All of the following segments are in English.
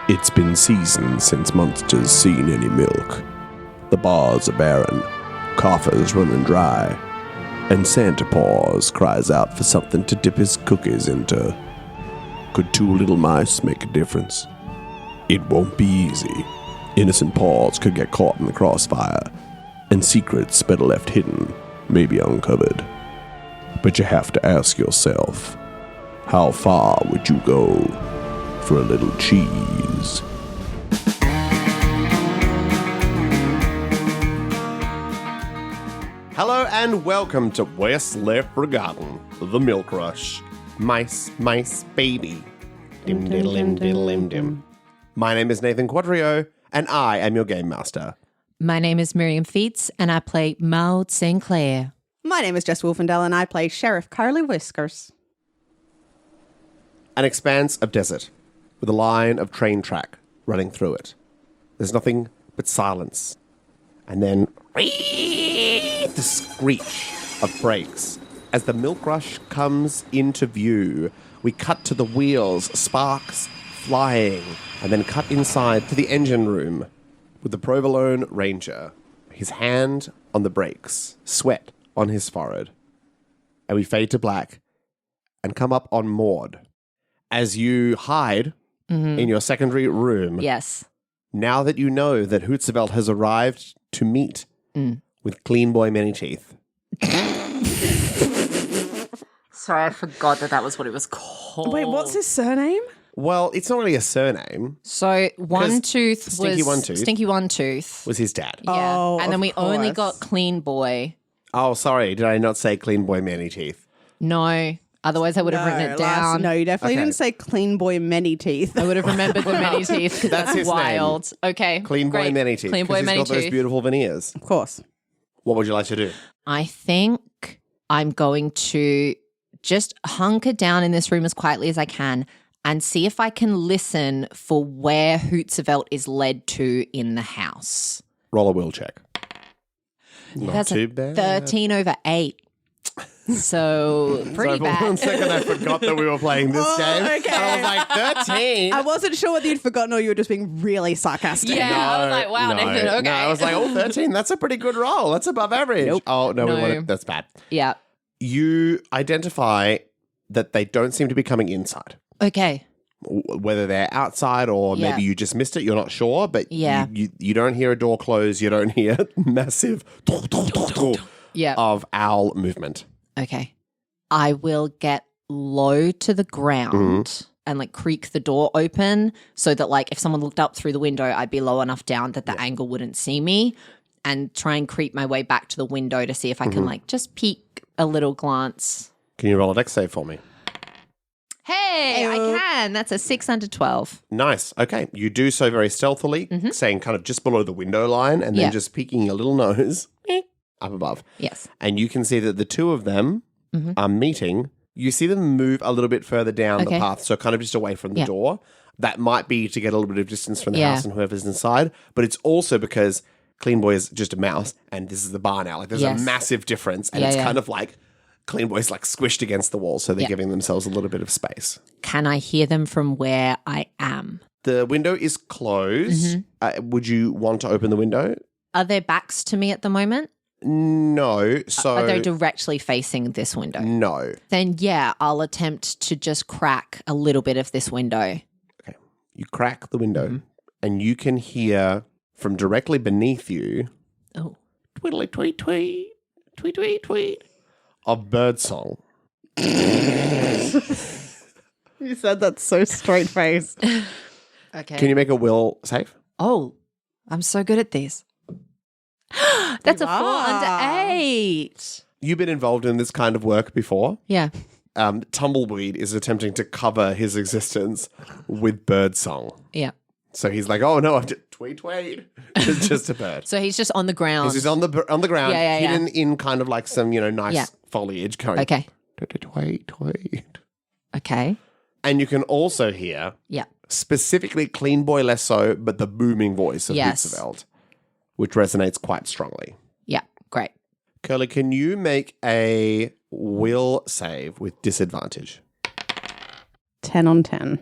It's been seasons since monsters seen any milk. The bars are barren, coffers running dry, and Santa Paws cries out for something to dip his cookies into. Could two little mice make a difference? It won't be easy. Innocent paws could get caught in the crossfire, and secrets better left hidden may be uncovered. But you have to ask yourself, how far would you go for a little cheese? Hello and welcome to West Left Forgotten, the Milk Rush. Mice, mice, baby. Dim diddle dim diddle dim dim. My name is Nathan Quadrio, and I am your game master. My name is Miriam Feats, and I play Maude Sinclair. My name is Jess Wolfendale, and I play Sheriff Curly Whiskers. An expanse of desert, with a line of train track running through it. There's nothing but silence. And then the screech of brakes. As the milk rush comes into view, we cut to the wheels, sparks flying, and then cut inside to the engine room with the provolone ranger, his hand on the brakes, sweat on his forehead. And we fade to black and come up on Maude. As you hide in your secondary room. Yes. Now that you know that Hootsevelt has arrived to meet with Clean Boy Many Teeth. Sorry, I forgot that was what it was called. Wait, what's his surname? Well, it's not really a surname. So One Tooth Stinky was One Tooth. Stinky One Tooth. Was his dad. Yeah. Oh, and then of we only course. got Clean Boy. Oh, sorry. Did I not say Clean Boy Many Teeth? No. Otherwise I would have written it down. No, you definitely Okay. didn't say Clean Boy Many Teeth. I would have remembered the many teeth because That's that's his wild. Okay. Clean Boy great. Many Teeth. Clean 'cause Boy he's Many got those Teeth. beautiful veneers. Of course. What would you like to do? I think I'm going to just hunker down in this room as quietly as I can and see if I can listen for where Hootsevelt is led to in the house. Roll a will check. Not That's too a bad. 13 over 8. So pretty Sorry, for bad. 1 second I forgot that we were playing this Oh, game. okay. I was like, 13? I wasn't sure whether you'd forgotten or you were just being really sarcastic. Yeah. I was like, wow, Nathan, okay. No, I was like, 13, that's a pretty good roll. That's above average. Nope. Oh, no, No. that's bad. Yeah. You identify that they don't seem to be coming inside. Okay. Whether they're outside or Yeah. maybe you just missed it, you're not sure, but Yeah. you don't hear a door close, you don't hear massive Yeah. of owl movement. Okay. I will get low to the ground and like creak the door open so that like if someone looked up through the window, I'd be low enough down that the angle wouldn't see me, and try and creep my way back to the window to see if I can like just peek a little glance. Can you roll a dex save for me? Hey, I can. That's a 6 under 12. Nice. Okay. You do so very stealthily, staying kind of just below the window line and then Yeah. just peeking your little nose up above. Yes. And you can see that the two of them are meeting. You see them move a little bit further down the Okay. path, so kind of just away from the Yeah. door. That might be to get a little bit of distance from the Yeah. house and whoever's inside, but it's also because Clean Boy is just a mouse and this is the bar now. Like there's Yes. a massive difference, and Yeah, it's yeah. kind of like Clean Boy's like squished against the wall, so they're Yeah. giving themselves a little bit of space. Can I hear them from where I am? The window is closed. Would you want to open the window? Are their backs to me at the moment? No. So Are they directly facing this window? no. Then yeah, I'll attempt to just crack a little bit of this window. Okay. You crack the window and you can hear from directly beneath you Oh. twiddly tweet tweet tweet tweet tweet of bird song. You said that so straight faced. Okay. Can you make a will save? Oh, I'm so good at these. That's a 4 under are. 8. You've been involved in this kind of work before. Yeah. Tumbleweed is attempting to cover his existence with bird song. Yeah. So he's like, oh no, I'm just tweet tweet. It's just a bird. So he's just on the ground. He's on the ground, Yeah, yeah, yeah. hidden in kind of like some, nice Yeah. foliage going. Okay. Tweet tweet. Okay. And you can also hear Yeah. specifically Clean Boy less so, but the booming voice of Yes. Hootsevelt, which resonates quite strongly. Yeah. Great. Curly, can you make a will save with disadvantage? 10 on 10.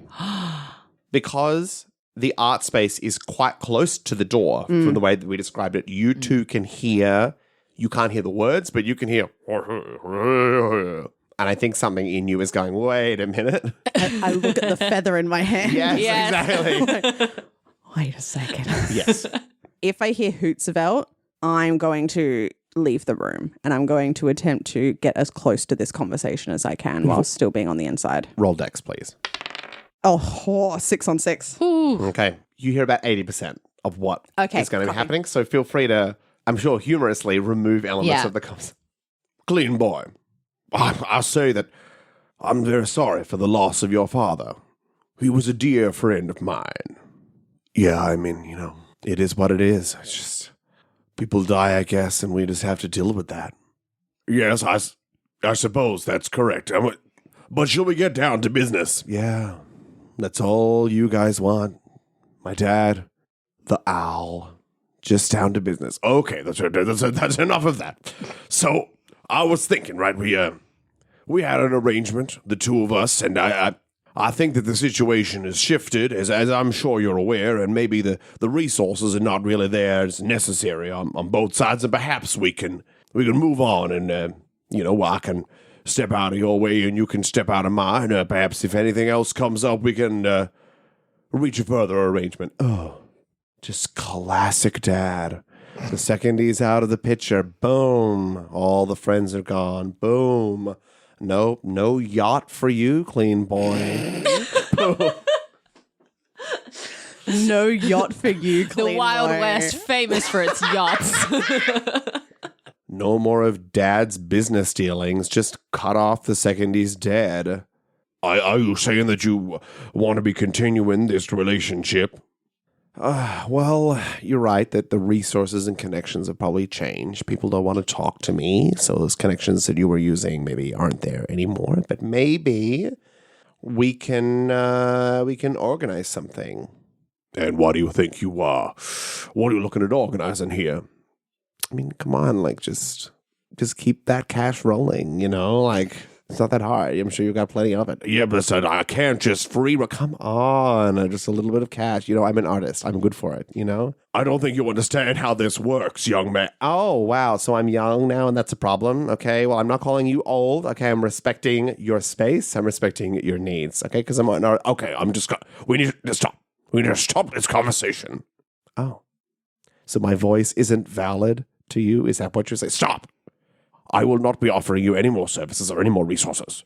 Because the art space is quite close to the door from the way that we described it. You two can hear, you can't hear the words, but you can hear, and I think something in you is going, wait a minute. I look at the feather in my hand. Yes, exactly. Wait a second. Yes. If I hear Hootsevelt, I'm going to leave the room and I'm going to attempt to get as close to this conversation as I can while still being on the inside. Roll dex, please. Oh, 6 on 6. Okay. You hear about 80% of what is going to be happening. So feel free to, I'm sure, humorously remove elements of the conversation. Clean boy, I say that I'm very sorry for the loss of your father. He was a dear friend of mine. Yeah, I mean, it is what it is. It's just, people die, I guess, and we just have to deal with that. Yes, I suppose that's correct. But shall we get down to business? Yeah. That's all you guys want. My dad, the owl, just down to business. Okay, that's enough of that. So, I was thinking, right, we had an arrangement, the two of us, and I think that the situation has shifted, as I'm sure you're aware, and maybe the resources are not really there as necessary on both sides, and perhaps we can move on, and I can step out of your way and you can step out of mine. Perhaps if anything else comes up, we can reach a further arrangement. Oh, just classic dad. The second he's out of the picture, boom, all the friends are gone. Boom. Nope, no yacht for you, clean boy. No yacht for you, clean The Wild boy. West, famous for its yachts. No more of dad's business dealings. Just cut off the second he's dead. Are you saying that you want to be continuing this relationship? Well, you're right that the resources and connections have probably changed. People don't want to talk to me, so those connections that you were using maybe aren't there anymore. But maybe we can organize something. And what do you think you are? What are you looking at organizing here? I mean, come on, just keep that cash rolling, it's not that hard. I'm sure you got plenty of it. Yeah, but I can't just Come on, just a little bit of cash. I'm an artist. I'm good for it, I don't think you understand how this works, young man. Oh, wow. So I'm young now and that's a problem. Okay. Well, I'm not calling you old. Okay. I'm respecting your space. I'm respecting your needs. Okay. Because I'm an artist. Okay. We need to stop. We need to stop this conversation. Oh. So my voice isn't valid to you? Is that what you're saying? Stop. I will not be offering you any more services or any more resources.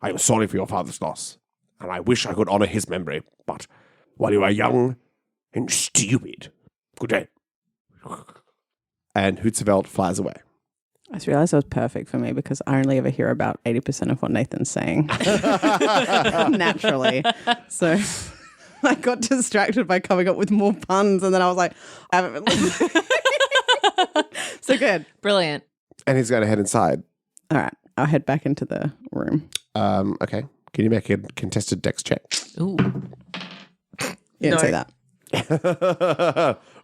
I am sorry for your father's loss, and I wish I could honor his memory, but while you are young and stupid, good day. And Hootsevelt flies away. I just realized that was perfect for me because I only ever hear about 80% of what Nathan's saying. Naturally. So I got distracted by coming up with more puns and then I was like, I haven't been listening. So good. Brilliant. And he's going to head inside. All right. I'll head back into the room. Okay. Can you make a contested dex check? Ooh. You didn't say that.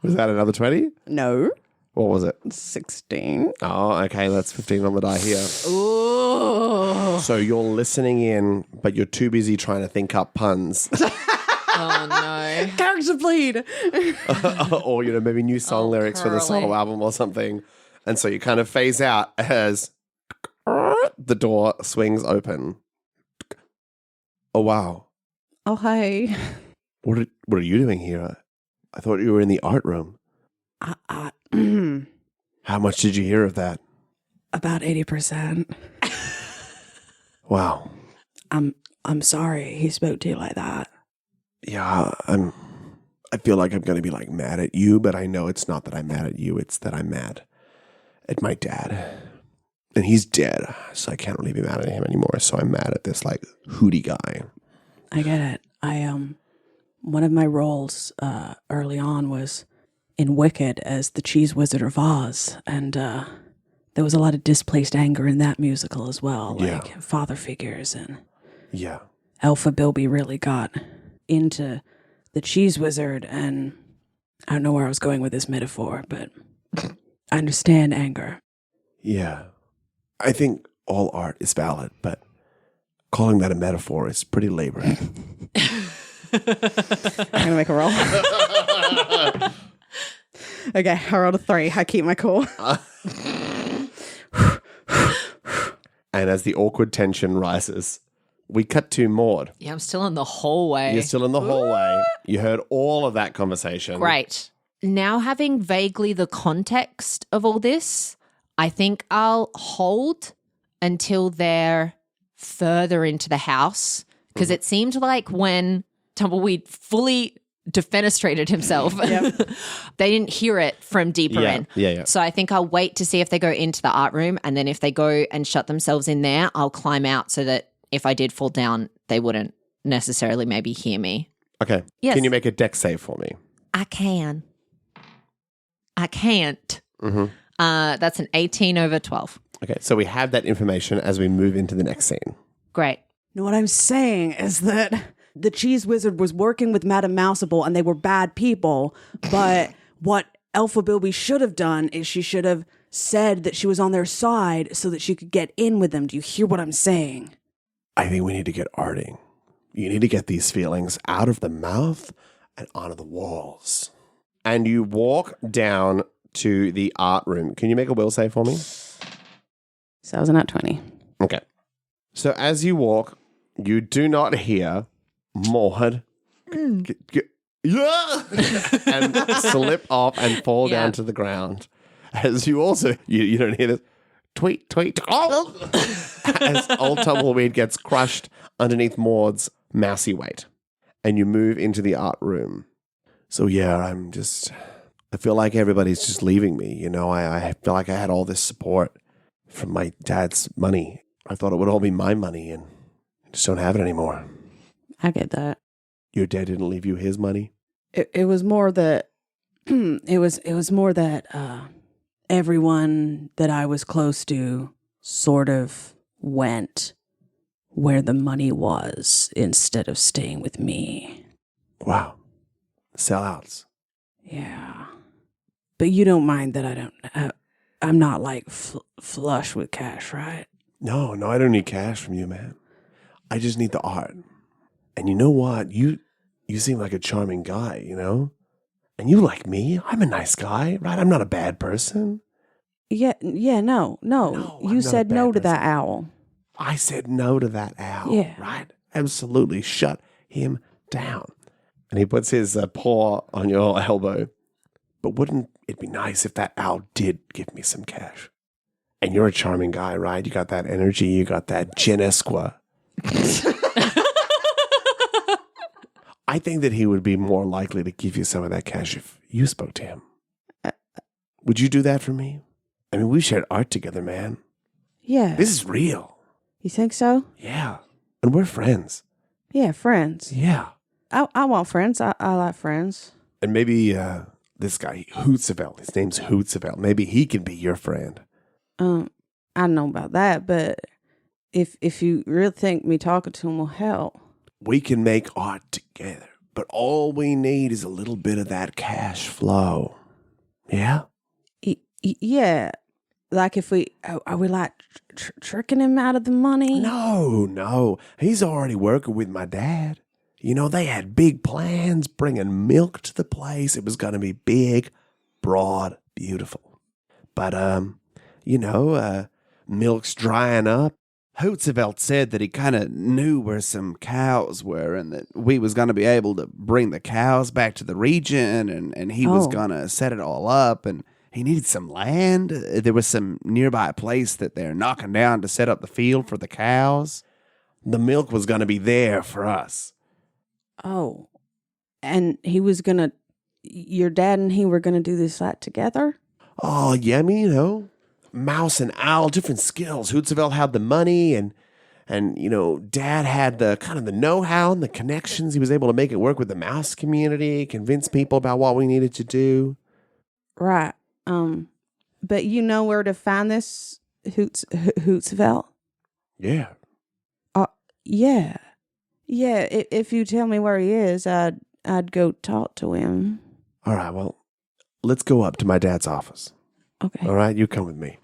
Was that another 20? No. What was it? 16. Oh, okay. That's 15 on the die here. Ooh. So you're listening in, but you're too busy trying to think up puns. Oh, no. Character bleed. Or, maybe new song lyrics for the solo Curly. album or something. And so you kind of phase out as the door swings open. Oh, wow. Oh, hi. What are you doing here? I thought you were in the art room. How much did you hear of that? About 80%. Wow. I'm sorry he spoke to you like that. Yeah, I feel like I'm going to be mad at you, but I know it's not that I'm mad at you. It's that I'm mad at my dad. And he's dead, so I can't really be mad at him anymore. So I'm mad at this hootie guy. I get it. One of my roles early on was in Wicked as the Cheese Wizard of Oz, and there was a lot of displaced anger in that musical as well, father figures, and Yeah. Alpha Bilby really got into the Cheese Wizard, and I don't know where I was going with this metaphor, but I understand anger. Yeah. I think all art is valid, but calling that a metaphor is pretty laboring. I'm gonna make a roll. Okay, I rolled a 3. I keep my cool. And as the awkward tension rises, we cut to Maude. Yeah, I'm still in the hallway. You're still in the hallway. You heard all of that conversation. Great. Now having vaguely the context of all this, I think I'll hold until they're further into the house because it seemed like when Tumbleweed fully defenestrated himself, they didn't hear it from deeper in. Yeah. So I think I'll wait to see if they go into the art room, and then if they go and shut themselves in there, I'll climb out so that if I did fall down, they wouldn't necessarily maybe hear me. Okay. Yes. Can you make a deck save for me? I can. I can't. Mm-hmm. That's an 18 over 12. Okay, so we have that information as we move into the next scene. Great. No, what I'm saying is that the cheese wizard was working with Madame Mouseable and they were bad people, but what Alpha Bilby should have done is she should have said that she was on their side so that she could get in with them. Do you hear what I'm saying? I think we need to get arting. You need to get these feelings out of the mouth and onto the walls. And you walk down to the art room. Can you make a will save for me? So I was not 20. Okay. So as you walk, you do not hear Maude yeah! and slip off and fall down to the ground. As you also, you don't hear this tweet, oh! As old Tumbleweed gets crushed underneath Maude's mousy weight. And you move into the art room. So yeah, I feel like everybody's just leaving me. You know, I feel like I had all this support from my dad's money. I thought it would all be my money, and I just don't have it anymore. I get that. Your dad didn't leave you his money? It was more that it was more that everyone that I was close to sort of went where the money was instead of staying with me. Wow. Sellouts. Yeah. But you don't mind that I'm not like flush with cash, right? No, I don't need cash from you, man. I just need the art. And you know what? You seem like a charming guy, you know? And you like me. I'm a nice guy, right? I'm not a bad person. Yeah, no. No, I'm You not said a no bad to that person. owl. I said no to that owl, Yeah. right? Absolutely. Shut him down. And he puts his paw on your elbow. But wouldn't it be nice if that owl did give me some cash? And you're a charming guy, right? You got that energy. You got that je ne sais quoi. I think that he would be more likely to give you some of that cash if you spoke to him. Would you do that for me? I mean, we've shared art together, man. Yeah. This is real. You think so? Yeah. And we're friends. Yeah, friends. Yeah. I want friends. I like friends. And maybe this guy, Hootsevelt, his name's Hootsevelt. Maybe he can be your friend. I don't know about that, but if you really think me talking to him will help. We can make art together, but all we need is a little bit of that cash flow. Yeah? Yeah. Like if are we like tricking him out of the money? No. He's already working with my dad. You know, they had big plans bringing milk to the place. It was going to be big, broad, beautiful. But, milk's drying up. Hootsevelt said that he kind of knew where some cows were and that we was going to be able to bring the cows back to the region and he was going to set it all up and he needed some land. There was some nearby place that they're knocking down to set up the field for the cows. The milk was going to be there for us. Oh. And he was going to, your dad and he were going to do that together? Oh, yeah, I mean, you know, mouse and owl, different skills. Hootsevelt had the money and Dad had the kind of the know-how and the connections. He was able to make it work with the mouse community, convince people about what we needed to do. Right. But you know where to find this Hootsevelt? Yeah. Yeah. Yeah, if you tell me where he is, I'd go talk to him. All right, well, let's go up to my dad's office. Okay. All right, you come with me.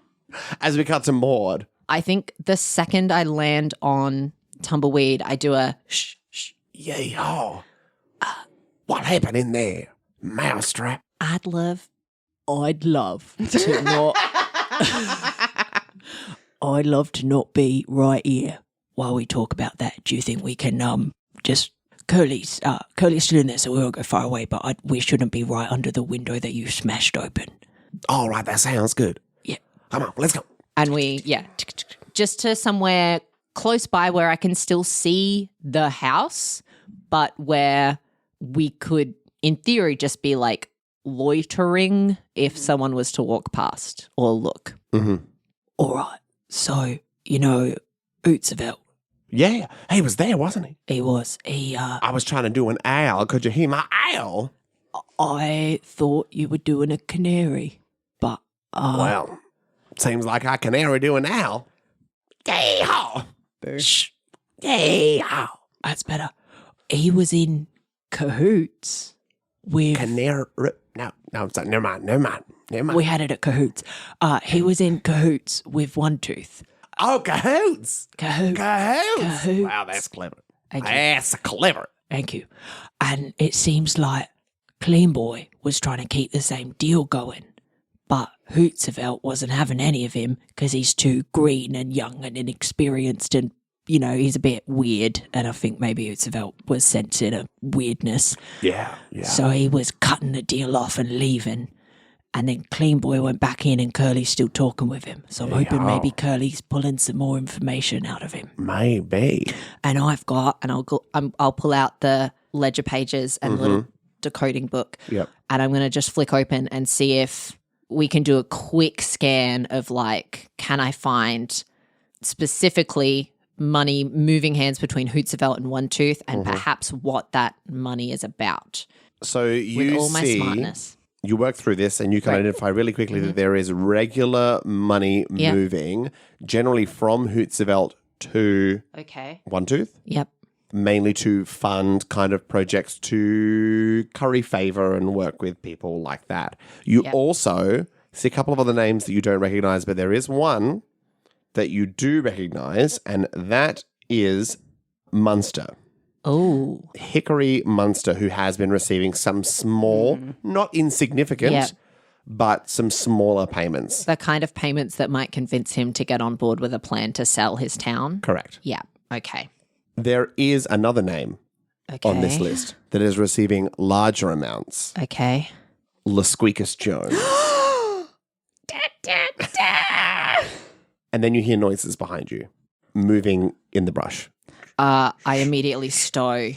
As we cut to Maude. I think the second I land on Tumbleweed, I do a shh, shh. Yay, oh. happened in there, Mousetrap? I'd love to not. I'd love to not be right here while we talk about that. Do you think we can just Curly's still in there, so we won't go far away. But we shouldn't be right under the window that you smashed open. All right, that sounds good. Yeah, Come on, let's go. And we, just to somewhere close by where I can still see the house, but where we could, in theory, just be like loitering if someone was to walk past or look. Mm-hmm. All right. So Hootsevelt. Yeah, he was there, wasn't he? He was. I was trying to do an owl. Could you hear my owl? I thought you were doing a canary, but Well, seems like I can already do an owl. Yay-haw! shh, Yay-haw! that's better. He was in cahoots with. Canary. No, I'm sorry. Never mind. We had it at cahoots. He was in cahoots with One Tooth. Oh, cahoots. Cahoots. Cahoots. Wow, that's clever. Thank you. That's clever. Thank you. And it seems like Clean Boy was trying to keep the same deal going, but Hootsevelt wasn't having any of him because he's too green and young and inexperienced, and he's a bit weird. And I think maybe Hootsevelt was sensing a weirdness, Yeah. so he was cutting the deal off and leaving. And then Clean Boy went back in, and Curly's still talking with him. So I'm hoping maybe Curly's pulling some more information out of him. Maybe. And I'll pull out the ledger pages and little decoding book. Yep. And I'm going to just flick open and see if we can do a quick scan of can I find specifically money moving hands between Hootsevelt and One Tooth, and perhaps what that money is about. So you with all my see, smartness. you work through this and you can identify really quickly that there is regular money moving, generally from Hootsevelt to Okay. One Tooth, Yep. mainly to fund kind of projects to curry favor and work with people like that. You also see a couple of other names that you don't recognize, but there is one that you do recognize, and that is Munster. Oh. Hickory Munster, who has been receiving some small, not insignificant, but some smaller payments. The kind of payments that might convince him to get on board with a plan to sell his town. Correct. Yeah. Okay. There is another name Okay. on this list that is receiving larger amounts. Okay. Lasqueakus Jones. And then you hear noises behind you, moving in the brush. I immediately stow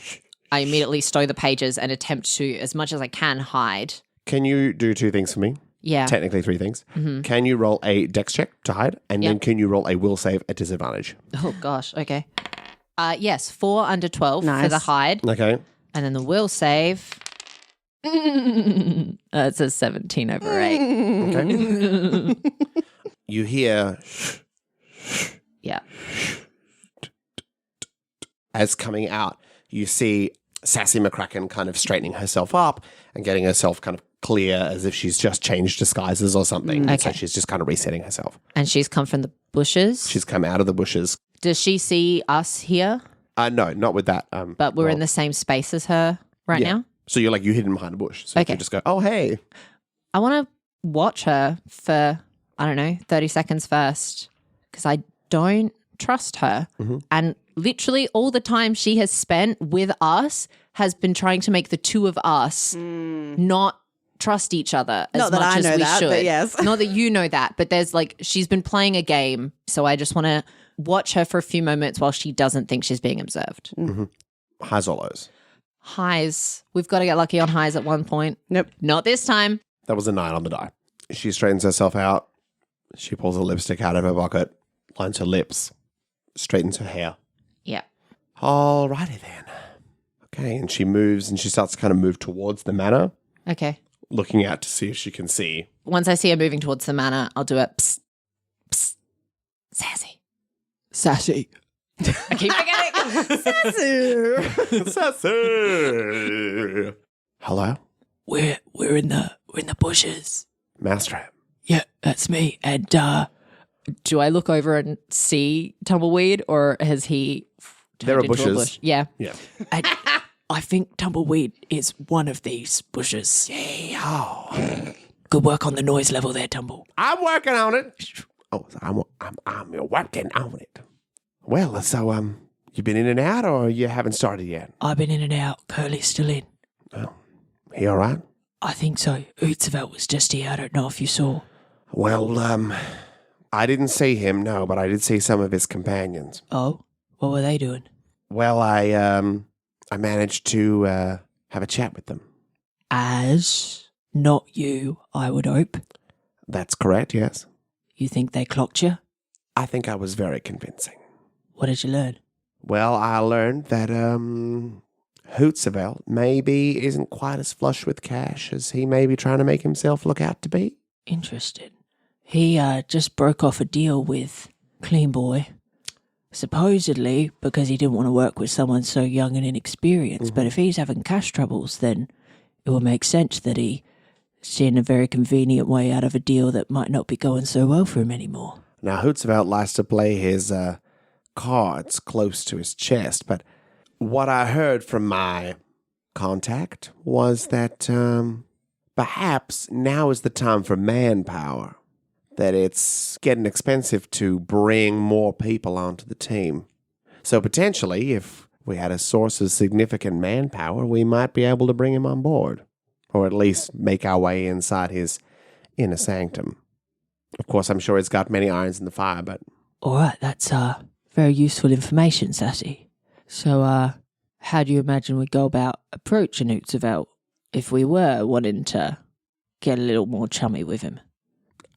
the pages and attempt to, as much as I can, hide. Can you do two things for me? Yeah. Technically three things. Can you roll a dex check to hide? And then Yep. can you roll a will save at disadvantage? Oh gosh. Okay. Yes, 4 under 12 for Nice. the hide, Okay. and then the will save. It's a 17 over 8. Okay. You hear Yeah. as coming out, you see Sassy McCracken kind of straightening herself up and getting herself kind of clear as if she's just changed disguises or something. So Okay. she's just kind of resetting herself. And she's come from the bushes. She's come out of the bushes. Does she see us here? No, not with that. But we're roll. in the same space as her right Yeah. now? So you're hidden behind a bush. So you Okay. can just go, oh, hey. I want to watch her for, 30 seconds first, because I don't trust her. And literally all the time she has spent with us has been trying to make the two of us not trust each other as Not that much I as know we that, should. but yes. Not that you know that, but there's she's been playing a game. So I just want to watch her for a few moments while she doesn't think she's being observed. Highs or lows? Highs. We've got to get lucky on highs at one point. Nope. Not this time. That was a 9 on the die. She straightens herself out. She pulls a lipstick out of her pocket, lines her lips, straightens her hair. Yeah. Alrighty then. Okay, and she moves and she starts to kind of move towards the manor, Okay. looking out to see if she can see. Once I see her moving towards the manor, I'll do a psst, psst, Sassy. Sassy. I keep forgetting. Sassy! Hello? We're in the bushes. Mousetrap. Yeah, that's me. And Do I look over and see Tumbleweed, or has he There are turned into a bushes. bush? Yeah. Yeah. and I think tumbleweed is one of these bushes. Yeah. Oh. Good work on the noise level there, Tumble. I'm working on it. Oh, I'm working on it. Well, so you been in and out, or you haven't started yet? I've been in and out. Curly's still in. Oh, he all right? I think so. Hootsevelt was just here. I don't know if you saw. Well, I didn't see him, no, but I did see some of his companions. Oh, what were they doing? Well, I managed to have a chat with them. As not you, I would hope. That's correct, yes. You think they clocked you? I think I was very convincing. What did you learn? Well, I learned that Hootsevelt maybe isn't quite as flush with cash as he may be trying to make himself look out to be. Interesting. He just broke off a deal with Clean Boy, supposedly because he didn't want to work with someone so young and inexperienced. But if he's having cash troubles, then it will make sense that he seen a very convenient way out of a deal that might not be going so well for him anymore. Now, Hootsevelt likes to play his cards close to his chest, but what I heard from my contact was that perhaps now is the time for manpower, that it's getting expensive to bring more people onto the team. So potentially, if we had a source of significant manpower, we might be able to bring him on board, or at least make our way inside his inner sanctum. Of course, I'm sure it's got many irons in the fire, but... All right, that's very useful information, Sassy. So, how do you imagine we go about approaching Hootsevelt if we were wanting to get a little more chummy with him?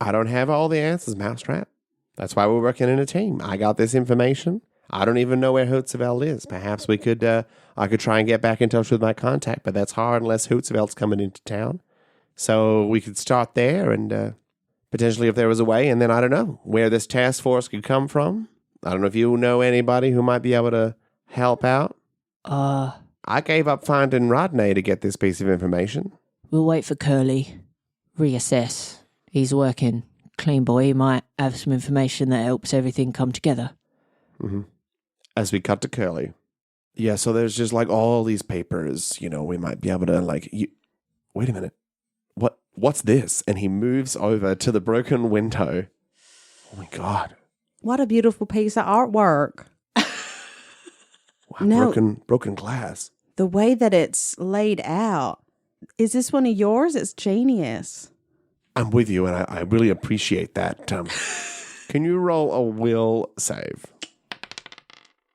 I don't have all the answers, Mousetrap. That's why we're working in a team. I got this information. I don't even know where Hootsevelt is. Perhaps we could, I could try and get back in touch with my contact, but that's hard unless Hootsevelt's coming into town. So we could start there and potentially if there was a way, and then I don't know where this task force could come from. I don't know if you know anybody who might be able to help out. I gave up finding Rodney to get this piece of information. We'll wait for Curly. Reassess. He's working. Clean Boy, he might have some information that helps everything come together. Mm-hmm. As we cut to Curly. Yeah, so there's just like all these papers, you know, we might be able to wait a minute. What's this? And he moves over to the broken window. Oh my God. What a beautiful piece of artwork. Wow, No. broken glass. The way that it's laid out. Is this one of yours? It's genius. I'm with you, and I really appreciate that. Can you roll a will save?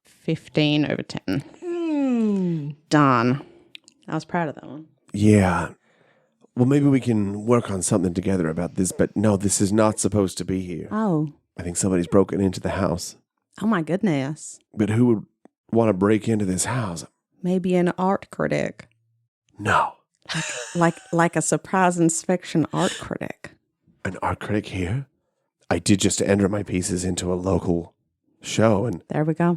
15 over 10. Done. I was proud of that one. Yeah. Well, maybe we can work on something together about this, but no, this is not supposed to be here. Oh. I think somebody's broken into the house. Oh my goodness. But who would want to break into this house? Maybe an art critic. No. Like a surprise inspection art critic. An art critic here? I did just enter my pieces into a local show, and There we go.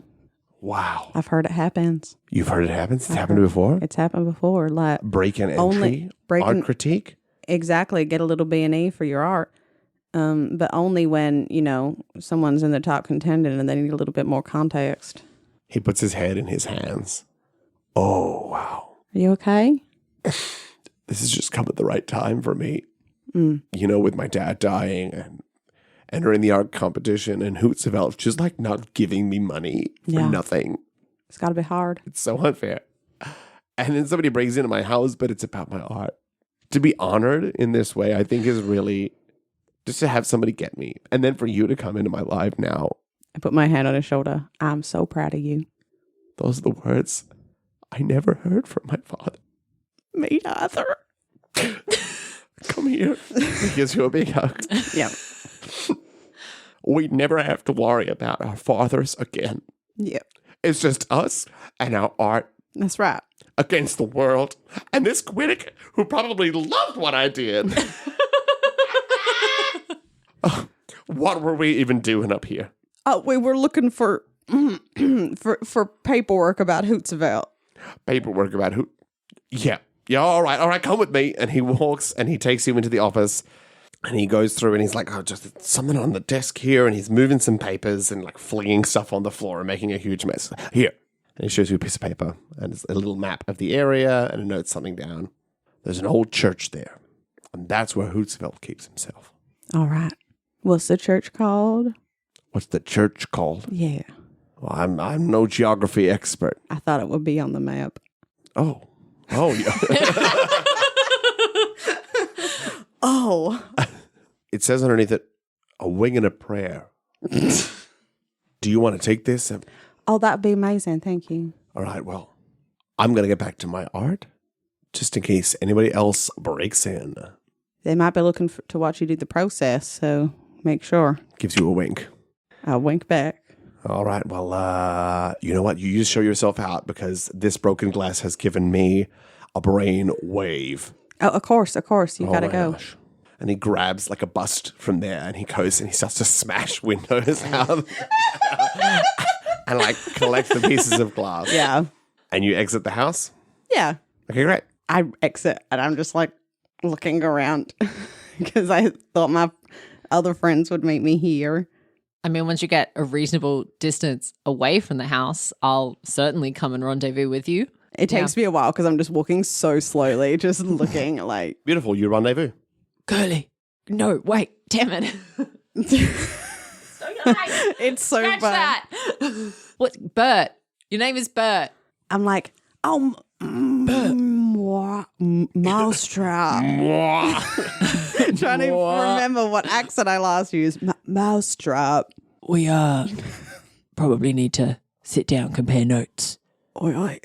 wow. I've heard it happens. You've heard it happen? It's I've happened heard- before? It's happened before. Like Break-in Only entry? break-in- Art critique? exactly, get a little B&E for your art. But only when, you know, someone's in the top contending and they need a little bit more context. He puts his head in his hands. Oh, wow. Are you okay? This has just come at the right time for me. You know, with my dad dying and entering the art competition and Hootsevelt just like not giving me money for Yeah. nothing. It's got to be hard. It's so unfair. And then somebody breaks into my house, but it's about my art. To be honored in this way, I think is really just to have somebody get me. And then for you to come into my life now. I put my hand on his shoulder. I'm so proud of you. Those are the words I never heard from my father. Me neither. Come here. He gives you a big hug. Yeah. We never have to worry about our fathers again. Yeah. It's just us and our art That's right. against the world. And this critic who probably loved what I did. Oh, what were we even doing up here? We were looking for for paperwork about Hootsevelt. Paperwork about who? Yeah. Yeah, all right, come with me. And he walks and he takes you into the office and he goes through and he's like, oh, just something on the desk here. And he's moving some papers and like flinging stuff on the floor and making a huge mess. Here, And he shows you a piece of paper and it's a little map of the area and it notes something down. There's an old church there. And that's where Hootsevelt keeps himself. All right. What's the church called? What's the church called? Yeah. Well, I'm no geography expert. I thought it would be on the map. Oh. Oh, yeah. Oh. It says underneath it, a wing and a prayer. Do you want to take this? Oh, that'd be amazing. Thank you. All right, well, I'm going to get back to my art just in case anybody else breaks in. They might be looking to watch you do the process, so make sure. Gives you a wink. I'll wink back. All right, well, you know what? You just show yourself out because this broken glass has given me a brain wave. Oh, of course. You Oh gotta my go. gosh. And he grabs like a bust from there and he goes and he starts to smash windows out and like collect the pieces of glass. Yeah. And you exit the house? Yeah. Okay, great. I exit and I'm just like looking around because I thought my other friends would meet me here. I mean, once you get a reasonable distance away from the house, I'll certainly come and rendezvous with you. It takes me a while because I'm just walking so slowly, just looking like. Beautiful. You rendezvous. Curly. No, wait, damn it. It's so Scratch bad. that. What? Bert. Your name is Bert. I'm like, oh, mousetrap. Trying to remember what accent I last used. Mousetrap. We probably need to sit down, compare notes. Oi, oi.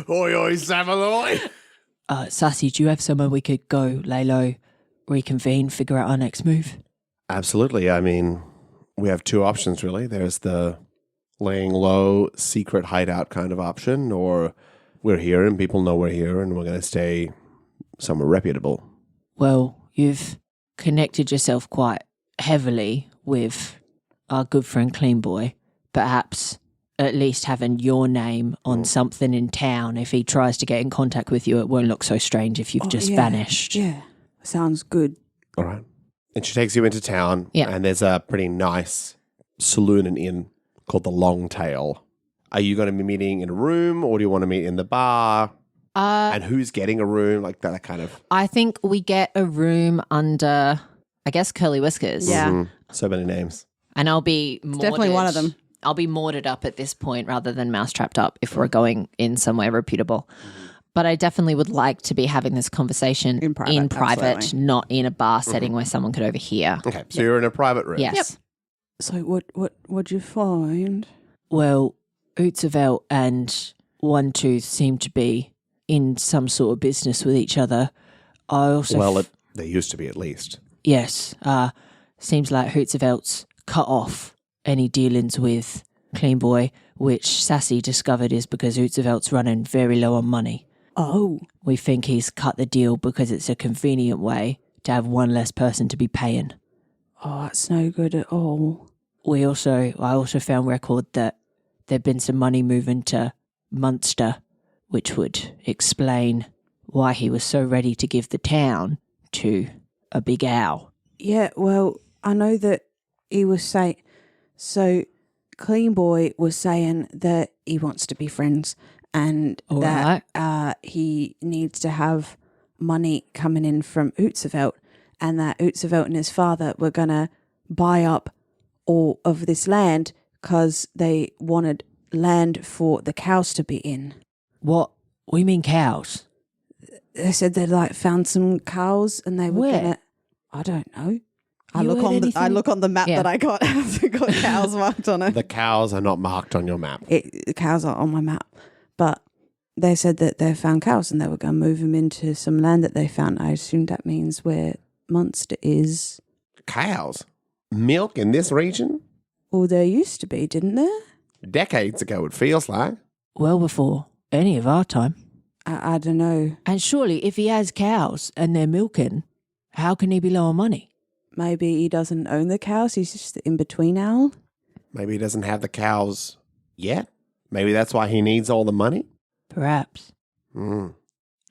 Oi, oi, Samaloi. Sassy, do you have somewhere we could go, lay low, reconvene, figure out our next move? Absolutely. I mean, we have two options, really. There's the laying low, secret hideout kind of option, or we're here and people know we're here and we're going to stay somewhere reputable. Well, you've connected yourself quite heavily with our good friend Clean Boy. Perhaps at least having your name on something in town, if he tries to get in contact with you, it won't look so strange if you've just vanished. Yeah. Sounds good. All right. And she takes you into town, Yeah. and there's a pretty nice saloon and inn called the Long Tail. Are you going to be meeting in a room, or do you want to meet in the bar? And who's getting a room? Like that kind of... I think we get a room under, I guess, Curly Whiskers. Yeah. So many names. And I'll be definitely one of them. I'll be mortared up at this point rather than mousetrapped up if we're going in somewhere reputable. But I definitely would like to be having this conversation In private, absolutely. not in a bar setting where someone could overhear. Okay, so you're in a private room. Yes. So what'd you find? Well, Hootsevelt and One Tooth seem to be in some sort of business with each other. I also Well, they used to be at least. yes, seems like Hootsevelt's cut off any dealings with Clean Boy, which Sassy discovered is because Hootsevelt's running very low on money. Oh. We think he's cut the deal because it's a convenient way to have one less person to be paying. Oh, that's no good at all. I also found record that there'd been some money moving to Munster, which would explain why he was so ready to give the town to a big owl. Yeah, well, I know that he was saying... So, Clean Boy was saying that he wants to be friends and All that right. he needs to have money coming in from Hootsevelt and that Hootsevelt and his father were going to buy up all of this land because they wanted land for the cows to be in. What? We mean cows? They said they found some cows and they were Where? going to... I don't know. I You look heard on anything? the map Yeah. that I got. It's got cows marked on it. The cows are not marked on your map. The cows are on my map, but they said that they found cows and they were going to move them into some land that they found. I assume that means where Munster is. Cows? Milk in this region? Well, there used to be, didn't there? Decades ago, it feels like. Well before any of our time. I don't know. And surely if he has cows and they're milking, how can he be low on money? Maybe he doesn't own the cows. He's just the in-between owl. Maybe he doesn't have the cows yet. Maybe that's why he needs all the money. Perhaps. Mm,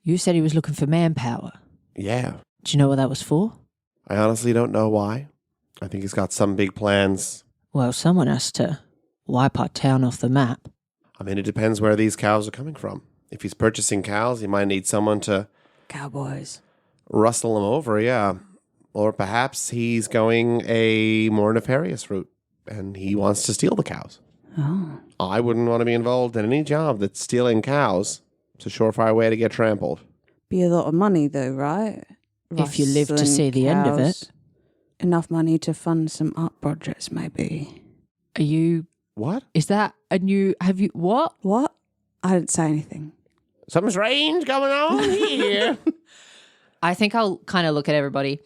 You said he was looking for manpower. yeah. Do you know what that was for? I honestly don't know why. I think he's got some big plans. Well, someone has to wipe our town off the map. I mean, it depends where these cows are coming from. If he's purchasing cows, he might need someone to Cowboys. rustle them over, yeah. Or perhaps he's going a more nefarious route and he wants to steal the cows. Oh. I wouldn't want to be involved in any job that's stealing cows. It's a surefire way to get trampled. Be a lot of money, though, right? If you live to Rustling see the end of it. cows. Enough money to fund some art projects, maybe. Are you... What? Is that a new... Have you... What? What? I didn't say anything. Something strange going on here. I think I'll kind of look at everybody.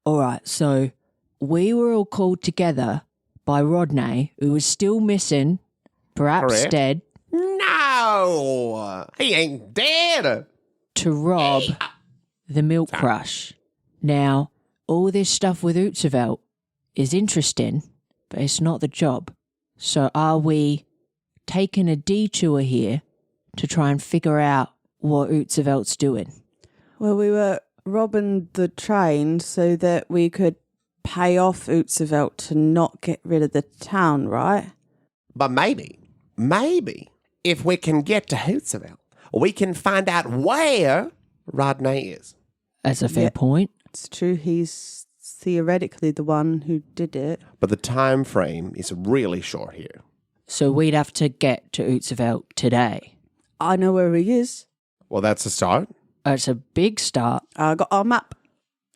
All right, so we were all called together by Rodney, who was still missing, perhaps Correct. dead, No, he ain't dead. to rob the milk rush. Now, all this stuff with Hootsevelt is interesting, but it's not the job. So are we taking a detour here to try and figure out what Hootsevelt's doing? Well, we were robbing the train so that we could pay off Hootsevelt to not get rid of the town, right? But maybe, if we can get to Hootsevelt, we can find out where Rodney is. That's a fair Yeah. point. It's true, he's theoretically the one who did it. But the time frame is really short here. So we'd have to get to Hootsevelt today. I know where he is. Well, that's a start. It's a big start. I got our map.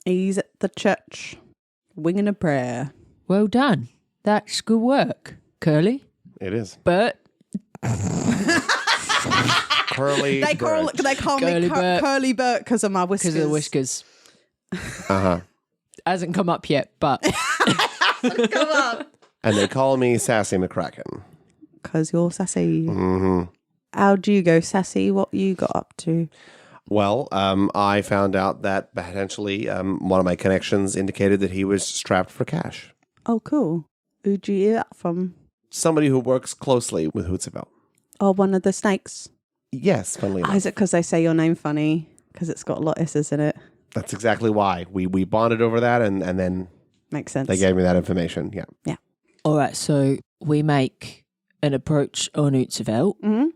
He's at the church, winging a prayer. Well done. That's good work, Curly. It is. But Curly They call Curly me Bert. Curly Bert because of my whiskers. because of the whiskers. Uh-huh. Hasn't come up yet, but Come on. And they call me Sassy McCracken. Because you're sassy. Mm-hmm. How'd you go, Sassy? What you got up to? Well, I found out that potentially one of my connections indicated that he was strapped for cash. Oh, cool. Who'd you hear that from? Somebody who works closely with Hootsevelt. Oh, one of the snakes. Yes, funnily enough. Is it because they say your name funny? Because it's got a lot of S's in it. That's exactly why. We bonded over that, and then Makes sense. they gave me that information. Yeah. all right. So we make an approach on Hootsevelt. Mm-hmm.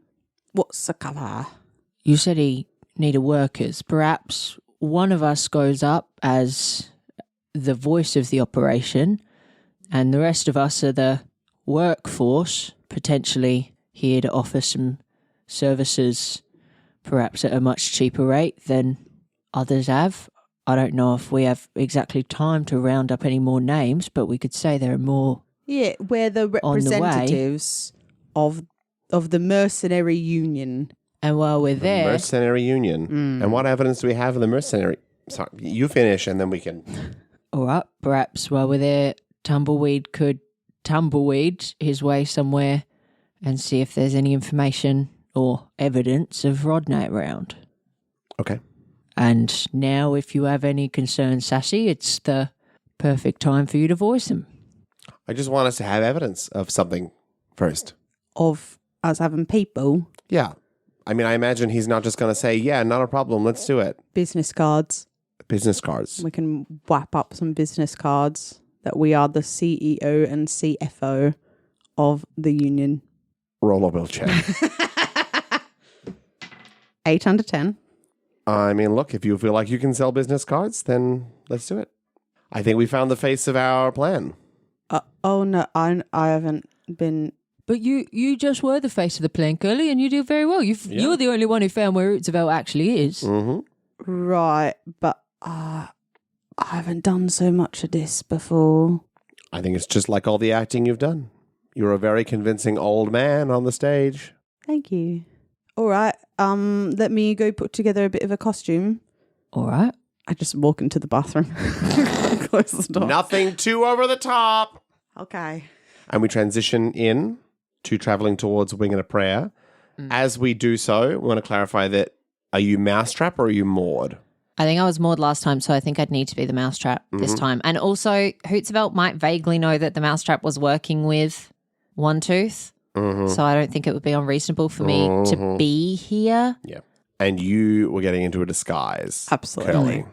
What's the cover? You said he needed workers. Perhaps one of us goes up as the voice of the operation, and the rest of us are the workforce, potentially here to offer some services, perhaps at a much cheaper rate than others have. I don't know if we have exactly time to round up any more names, but we could say there are more. Yeah, we're the On the way. representatives of the mercenary union. And while we're The there, mercenary union. And what evidence do we have of the mercenary? Sorry, you finish, and then we can. all right, perhaps while we're there, Tumbleweed could tumbleweed his way somewhere and see if there's any information or evidence of Rodney around. Okay. And now, if you have any concerns, Sassy, it's the perfect time for you to voice them. I just want us to have evidence of something first. Of us having people, Yeah. I mean, I imagine he's not just going to say, yeah, not a problem, let's do it. business cards. Business cards. We can whap up some business cards that we are the CEO and CFO of the union. Roll a wheelchair. 8 under 10. I mean, look, if you feel like you can sell business cards, then let's do it. I think we found the face of our plan. Oh no, I haven't been. But you just were the face of the plan, Curly, and you did very well. You're the only one who found where Hootsevelt actually is. Mm-hmm. Right, but I haven't done so much of this before. I think it's just like all the acting you've done. You're a very convincing old man on the stage. Thank you. All right, let me go put together a bit of a costume. All right. I just walk into the bathroom. Close the door. Nothing too over the top. Okay. And we transition in to traveling towards Winging a Prayer. As we do so, we want to clarify that, are you Mousetrap or are you Maud? I think I was Maud last time, so I think I'd need to be the Mousetrap this time. And also, Hootsevelt might vaguely know that the Mousetrap was working with One Tooth, so I don't think it would be unreasonable for me to be here. Yeah. And you were getting into a disguise. Absolutely. Curly.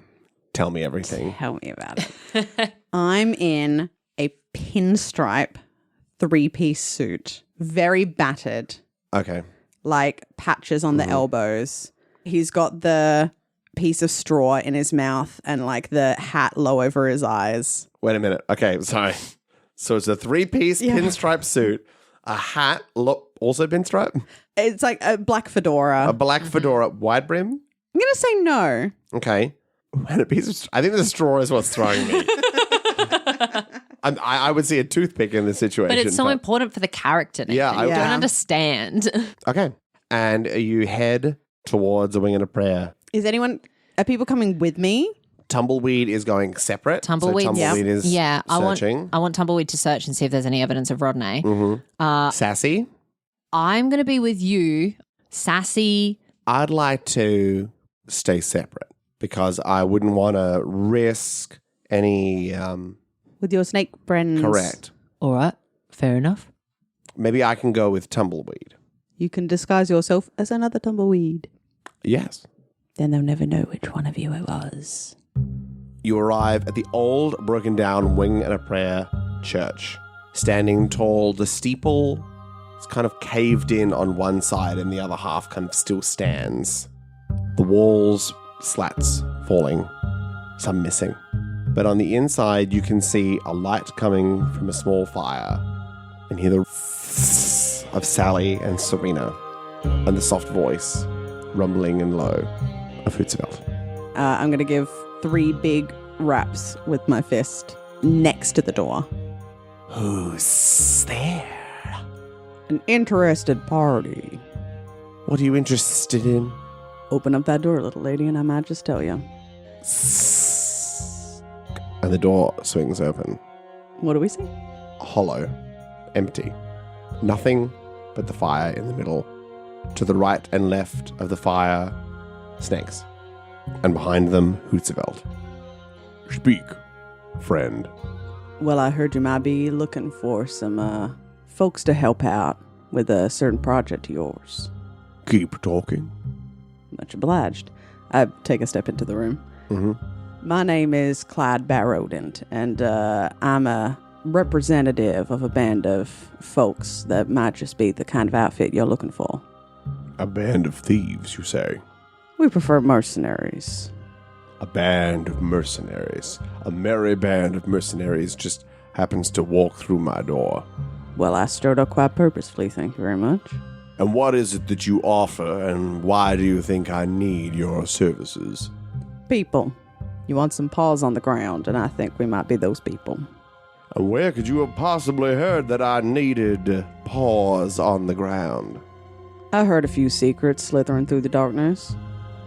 Tell me everything. Tell me about it. I'm in a pinstripe 3-piece suit, very battered. Okay. like patches on the elbows. He's got the piece of straw in his mouth and like the hat low over his eyes. Wait a minute. Okay, sorry. So it's a 3-piece pinstripe suit, a hat, also pinstripe, It's like a black fedora. a black fedora, wide brim. I'm going to say no. Okay. And a piece of I think the straw is what's throwing me. I would see a toothpick in this situation. But it's so important for the character. Nathan. Yeah, I- you Yeah. don't understand. Okay. And you head towards a wing and a prayer. Are people coming with me? Tumbleweed is going separate. Tumbleweed, so Tumbleweed is searching. I want Tumbleweed to search and see if there's any evidence of Rodney. Sassy, I'm going to be with you, Sassy. I'd like to stay separate because I wouldn't want to risk any. With your snake friends. Correct. All right, fair enough. Maybe I can go with Tumbleweed. You can disguise yourself as another tumbleweed. Yes. Then they'll never know which one of you it was. You arrive at the old, broken down wing and a prayer church. Standing tall, the steeple is kind of caved in on one side and the other half kind of still stands. The walls, slats falling, some missing. But on the inside, you can see a light coming from a small fire and hear the of Sally and Serena and the soft voice, rumbling and low, of Hootsevelt. I'm going to give 3 big raps with my fist next to the door. Who's there? An interested party. What are you interested in? Open up that door, little lady, and I might just tell you. And the door swings open. What do we see? Hollow. Empty. Nothing but the fire in the middle. To the right and left of the fire, snakes. And behind them, Hootsevelt. Speak, friend. Well, I heard you might be looking for some folks to help out with a certain project of yours. Keep talking. Much obliged. I take a step into the room. Mm-hmm. My name is Clyde Barrodent, and I'm a representative of a band of folks that might just be the kind of outfit you're looking for. A band of thieves, you say? We prefer mercenaries. A band of mercenaries. A merry band of mercenaries just happens to walk through my door. Well, I stirred up quite purposefully, thank you very much. And what is it that you offer, and why do you think I need your services? People. You want some paws on the ground, and I think we might be those people. And where could you have possibly heard that I needed paws on the ground? I heard a few secrets slithering through the darkness.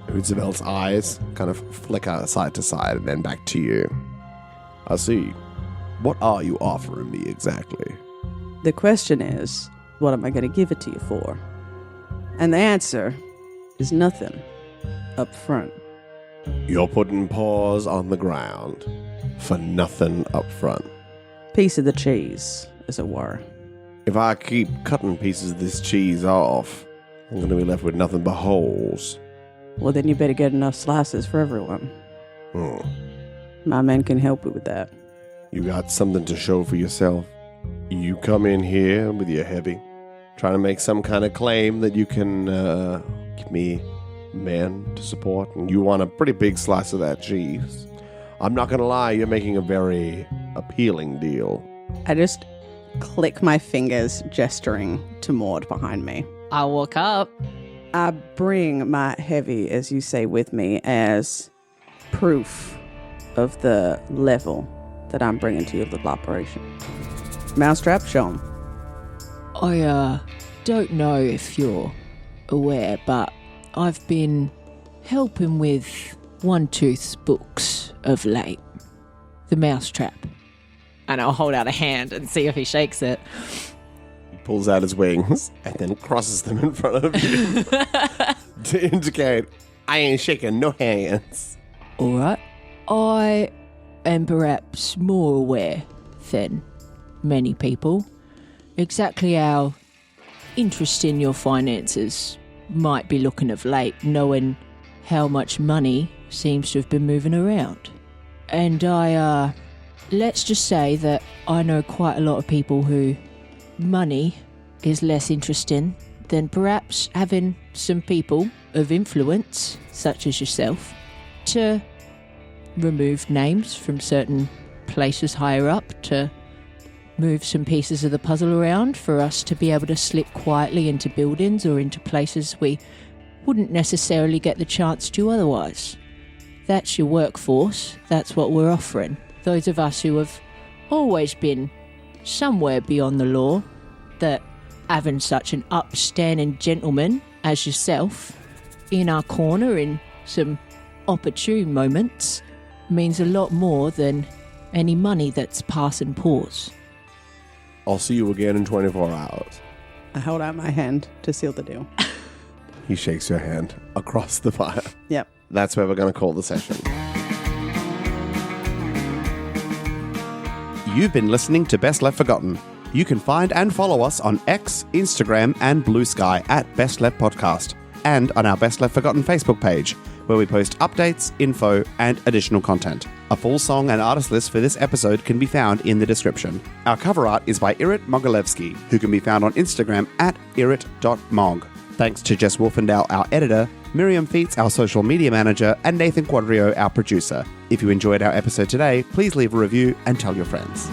Hootsevelt's eyes kind of flicker side to side and then back to you. I see. What are you offering me exactly? The question is, what am I going to give it to you for? And the answer is nothing up front. You're putting paws on the ground for nothing up front. Piece of the cheese, as it were. If I keep cutting pieces of this cheese off, I'm going to be left with nothing but holes. Well, then you better get enough slices for everyone. Hmm. My men can help you with that. You got something to show for yourself? You come in here with your heavy, trying to make some kind of claim that you can give me men to support, and you want a pretty big slice of that cheese. I'm not going to lie, you're making a very appealing deal. I just click my fingers, gesturing to Maude behind me. I walk up. I bring my heavy, as you say, with me as proof of the level that I'm bringing to your little operation. Mousetrap, show 'em. I don't know if you're aware, but I've been helping with One Tooth's books of late. The Mousetrap. And I'll hold out a hand and see if he shakes it. He pulls out his wings and then crosses them in front of you to indicate, I ain't shaking no hands. All right. I am perhaps more aware than many people exactly how interesting your finances might be looking of late, knowing how much money seems to have been moving around. And let's just say that I know quite a lot of people who money is less interesting then perhaps having some people of influence, such as yourself, to remove names from certain places higher up, to move some pieces of the puzzle around for us to be able to slip quietly into buildings or into places we wouldn't necessarily get the chance to otherwise. That's your workforce. That's what we're offering. Those of us who have always been somewhere beyond the law, that having such an upstanding gentleman as yourself in our corner in some opportune moments means a lot more than any money that's passing Paws. I'll see you again in 24 hours. I hold out my hand to seal the deal. He shakes your hand across the fire. Yep. That's where we're going to call the session. You've been listening to Best Left Forgotten. You can find and follow us on X, Instagram, and Blue Sky at Best Left Podcast, and on our Best Left Forgotten Facebook page, where we post updates, info, and additional content. A full song and artist list for this episode can be found in the description. Our cover art is by Irit Mogilevsky, who can be found on Instagram at irit.mog. Thanks to Jess Wolfendahl, our editor, Miriam Feats, our social media manager, and Nathan Quadrio, our producer. If you enjoyed our episode today, please leave a review and tell your friends.